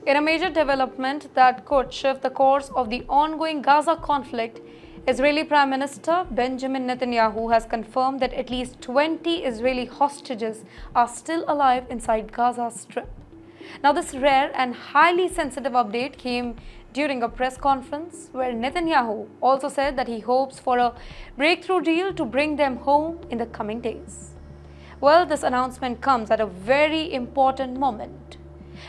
In a major development that could shift the course of the ongoing Gaza conflict, Israeli Prime Minister Benjamin Netanyahu has confirmed that at least 20 Israeli hostages are still alive inside Gaza Strip. Now, this rare and highly sensitive update came during a press conference where Netanyahu also said that he hopes for a breakthrough deal to bring them home in the coming days. Well, this announcement comes at a very important moment.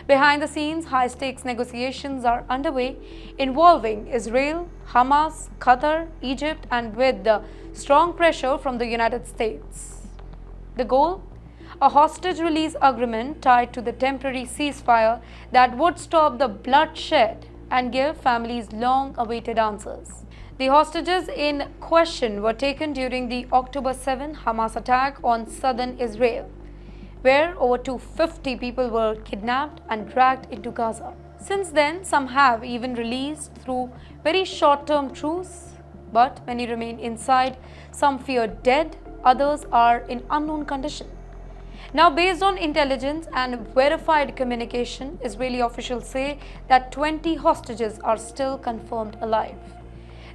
Behind the scenes, high-stakes negotiations are underway involving Israel, Hamas, Qatar, Egypt, and with the strong pressure from the United States. The goal? A hostage release agreement tied to the temporary ceasefire that would stop the bloodshed and give families long-awaited answers. The hostages in question were taken during the October 7 Hamas attack on southern Israel, where over 250 people were kidnapped and dragged into Gaza. Since then, some have even released through very short-term truce, but many remain inside, some fear dead, others are in unknown condition. Now, based on intelligence and verified communication, Israeli officials say that 20 hostages are still confirmed alive.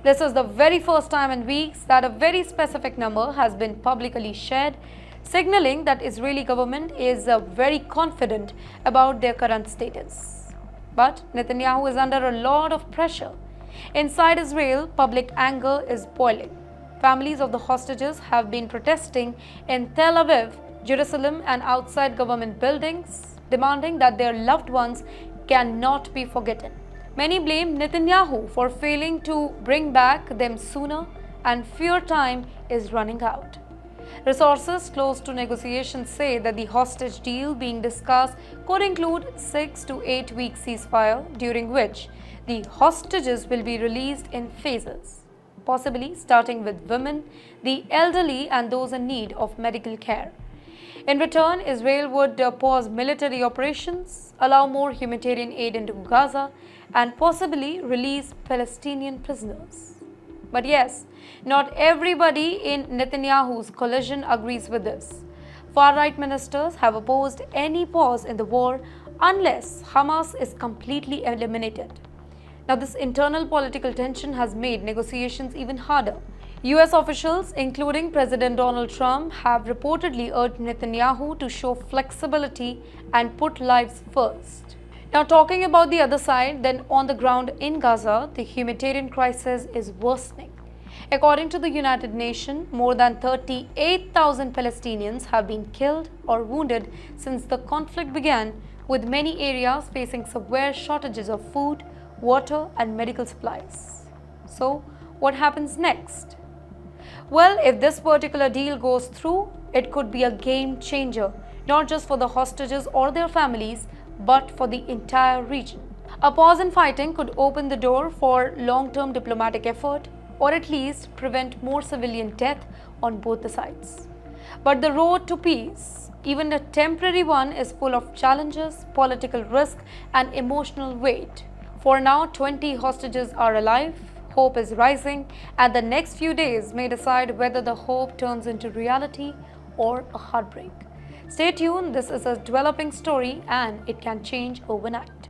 This is the very first time in weeks that a very specific number has been publicly shared, signaling that Israeli government is very confident about their current status. But Netanyahu is under a lot of pressure. Inside Israel, public anger is boiling. Families of the hostages have been protesting in Tel Aviv, Jerusalem, and outside government buildings, demanding that their loved ones cannot be forgotten. Many blame Netanyahu for failing to bring back them sooner and fear time is running out. Resources close to negotiations say that the hostage deal being discussed could include 6 to 8 week ceasefire, during which the hostages will be released in phases, possibly starting with women, the elderly, and those in need of medical care. In return, Israel would pause military operations, allow more humanitarian aid into Gaza, and possibly release Palestinian prisoners. But yes, not everybody in Netanyahu's coalition agrees with this. Far-right ministers have opposed any pause in the war unless Hamas is completely eliminated. Now, this internal political tension has made negotiations even harder. US officials, including President Donald Trump, have reportedly urged Netanyahu to show flexibility and put lives first. Now, talking about the other side, then on the ground in Gaza, the humanitarian crisis is worsening. According to the United Nations, more than 38,000 Palestinians have been killed or wounded since the conflict began, with many areas facing severe shortages of food, water, and medical supplies. So, what happens next? Well, if this particular deal goes through, it could be a game changer, not just for the hostages or their families, but for the entire region. A pause in fighting could open the door for long-term diplomatic effort, or at least prevent more civilian death on both the sides. But the road to peace, even a temporary one, is full of challenges, political risk, and emotional weight. For now, 20 hostages are alive. Hope is rising, and the next few days may decide whether the hope turns into reality or a heartbreak. Stay tuned, this is a developing story and it can change overnight.